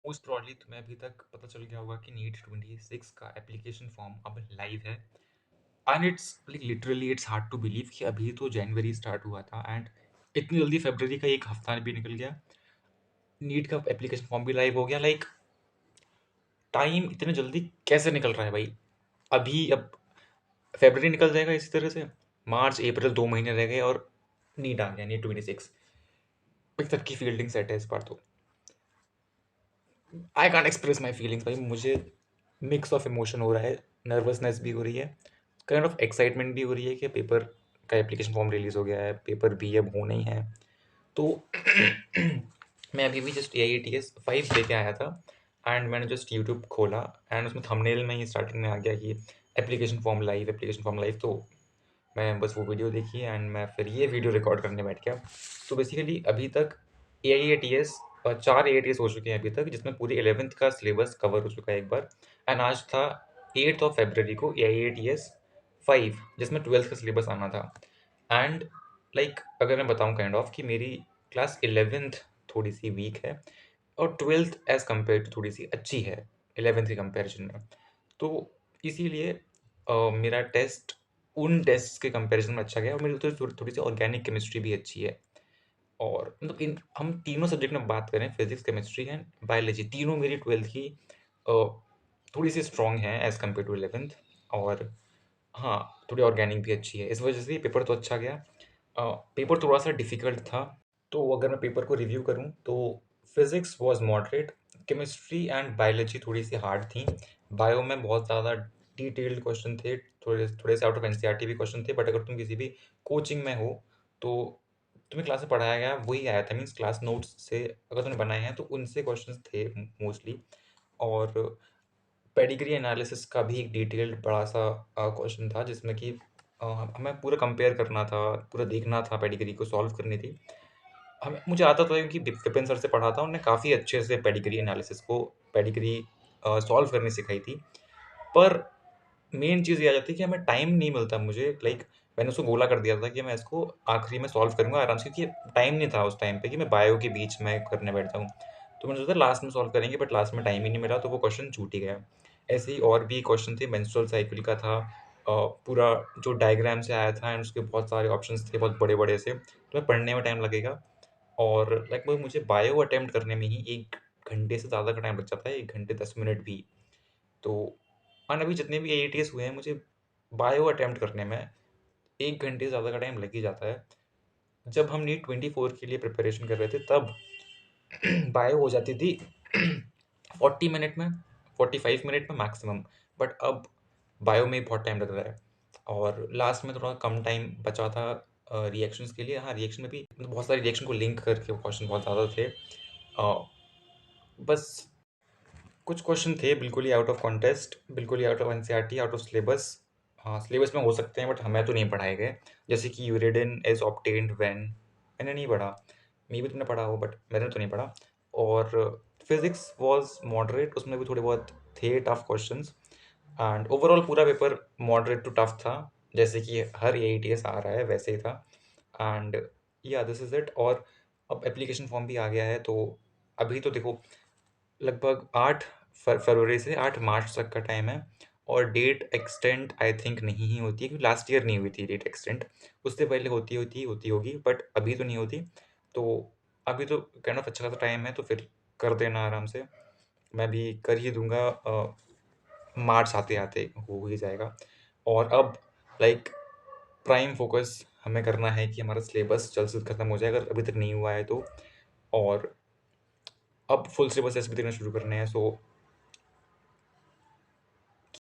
Most probably तुम्हें अभी तक पता चल गया होगा कि नीट 26 का एप्लीकेशन फॉर्म अब लाइव है। And it's like literally it's hard to believe कि अभी तो जनवरी स्टार्ट हुआ था एंड इतनी जल्दी फरवरी का एक हफ्ता भी निकल गया। नीट का एप्लीकेशन फॉर्म भी लाइव हो गया। लाइक टाइम इतने जल्दी कैसे निकल रहा है भाई। अभी अब फरवरी निकल जाएगा इसी तरह से, मार्च अप्रैल 2 महीने रह गए और नीट आ गया, नीट 26। एक तक की फील्डिंग सेट है इस बार तो। I can't express my feelings भाई। मुझे मिक्स ऑफ इमोशन हो रहा है, नर्वसनेस भी हो रही है, काइंड ऑफ एक्साइटमेंट भी हो रही है कि पेपर का एप्लीकेशन फॉर्म रिलीज हो गया है, पेपर भी अब होना ही है। तो मैं अभी भी जस्ट AIATS 5 दे के आया था एंड मैंने जस्ट यूट्यूब खोला एंड उसमें थंबनेल में ही स्टार्टिंग में आ गया कि एप्लीकेशन फॉर्म लाइव। तो मैं बस वो वीडियो देखी एंड मैं फिर ये वीडियो रिकॉर्ड करने बैठ गया। तो बेसिकली अभी तक AIATS 4 AIATS हो चुके हैं अभी तक, जिसमें पूरी 11th का सिलेबस कवर हो चुका है एक बार। एंड आज था 8 फरवरी को AIATS 5, जिसमें 12th का सिलेबस आना था। एंड अगर मैं बताऊं काइंड ऑफ कि मेरी क्लास 11th थोड़ी सी वीक है और 12th एज कम्पेयर टू थोड़ी सी अच्छी है 11th के कंपैरिजन में। तो इसीलिए मेरा टेस्ट उन टेस्ट के कंपैरिजन में अच्छा गया और मेरी थोड़ी सी ऑर्गेनिक केमिस्ट्री भी अच्छी है। और मतलब इन हम तीनों सब्जेक्ट में बात करें, फिजिक्स केमिस्ट्री एंड बायोलॉजी, तीनों मेरी 12th की अ, थोड़ी सी स्ट्रॉन्ग है एज कम्पेयर टू 11th। और हाँ, थोड़ी ऑर्गेनिक भी अच्छी है, इस वजह से पेपर तो अच्छा गया। पेपर थोड़ा सा डिफिकल्ट था। तो अगर मैं पेपर को रिव्यू करूँ तो physics was moderate, chemistry and biology थोड़ी सी हार्ड थी। बायो में बहुत ज़्यादा डिटेल्ड क्वेश्चन थे, थोड़े थोड़े से आउट ऑफ एनसीईआरटी भी क्वेश्चन थे। बट अगर तुम किसी भी कोचिंग में हो तो तुम्हें क्लास में पढ़ाया गया वही आया था, मीन्स क्लास नोट्स से अगर तुमने बनाए हैं तो उनसे क्वेश्चंस थे मोस्टली। और पेडिग्री एनालिसिस का भी एक डिटेल्ड बड़ा सा क्वेश्चन था जिसमें कि हमें पूरा कंपेयर करना था, पूरा देखना था, पेडिग्री को सॉल्व करनी थी। हमें मुझे आता था क्योंकि विपिन सर से पढ़ा था, उन्होंने काफ़ी अच्छे से पेडिग्री एनालिसिस को पेडिग्री सॉल्व करनी सिखाई थी। पर मेन चीज़ ये आ जाती है कि हमें टाइम नहीं मिलता मुझे। मैंने उसको गोला कर दिया था कि मैं इसको आखिरी में सॉल्व करूँगा आराम से, क्योंकि टाइम नहीं था उस टाइम पे कि मैं बायो के बीच में करने बैठ जाऊँ। तो मैंने सोचा लास्ट में सॉल्व करेंगे, बट लास्ट में टाइम ही नहीं मिला तो वो क्वेश्चन छूट ही गया। ऐसे ही और भी क्वेश्चन थे, मेंस्ट्रुअल साइकिल का था। पूरा जो डायग्राम से आया था एंड उसके बहुत सारे ऑप्शंस थे बहुत बड़े-बड़े से, तो पढ़ने में टाइम लगेगा। और लगभग मुझे बायो अटेम्प्ट करने में ही 1 घंटे से ज़्यादा का टाइम लग जाता है, 1 घंटे 10 मिनट भी। तो अभी जितने भी AATS हुए हैं, मुझे बायो अटेम्प्ट करने में 1 घंटे से ज़्यादा का टाइम लग ही जाता है। जब हम नीट 24 के लिए प्रिपरेशन कर रहे थे तब बायो हो जाती थी 40 मिनट में, 45 मिनट में मैक्सिमम। बट अब बायो में बहुत टाइम लग रहा है और लास्ट में थोड़ा कम टाइम बचा था रिएक्शंस के लिए। हाँ, रिएक्शन में भी मतलब बहुत सारे रिएक्शन को लिंक करके क्वेश्चन बहुत ज़्यादा थे। बस कुछ क्वेश्चन थे बिल्कुल ही आउट ऑफ कॉन्टेस्ट, बिल्कुल ही out of NCERT, out of syllabus. हाँ, सिलेबस में हो सकते हैं बट हमें तो नहीं पढ़ाए गए। जैसे कि यूरेडिन इज ऑब्टेन्ड व्हेन, मैंने नहीं पढ़ा। मे बी तुमने पढ़ा हो बट मैंने तो नहीं पढ़ा। और फिजिक्स वाज मॉडरेट, उसमें भी थोड़े बहुत थे टफ क्वेश्चंस। एंड ओवरऑल पूरा पेपर मॉडरेट टू टफ था, जैसे कि हर AITS आ रहा है वैसे ही था। एंड या दिस इज इट। और अब एप्लीकेशन फॉर्म भी आ गया है तो अभी तो देखो लगभग 8 फरवरी से 8 मार्च तक का टाइम है। और डेट एक्सटेंड आई थिंक नहीं ही होती है, क्योंकि लास्ट ईयर नहीं हुई थी डेट एक्सटेंड। उससे पहले होती होगी बट अभी तो नहीं होती। तो अभी तो काइंड ऑफ अच्छा खासा टाइम है, तो फिर कर देना आराम से। मैं भी कर ही दूंगा, मार्च आते आते हो ही जाएगा। और अब लाइक प्राइम फोकस हमें करना है कि हमारा सिलेबस जल्द से जल्द खत्म हो जाए अगर अभी तक नहीं हुआ है तो। और अब फुल सिलेबस टेस्ट भी देना शुरू करने हैं। सो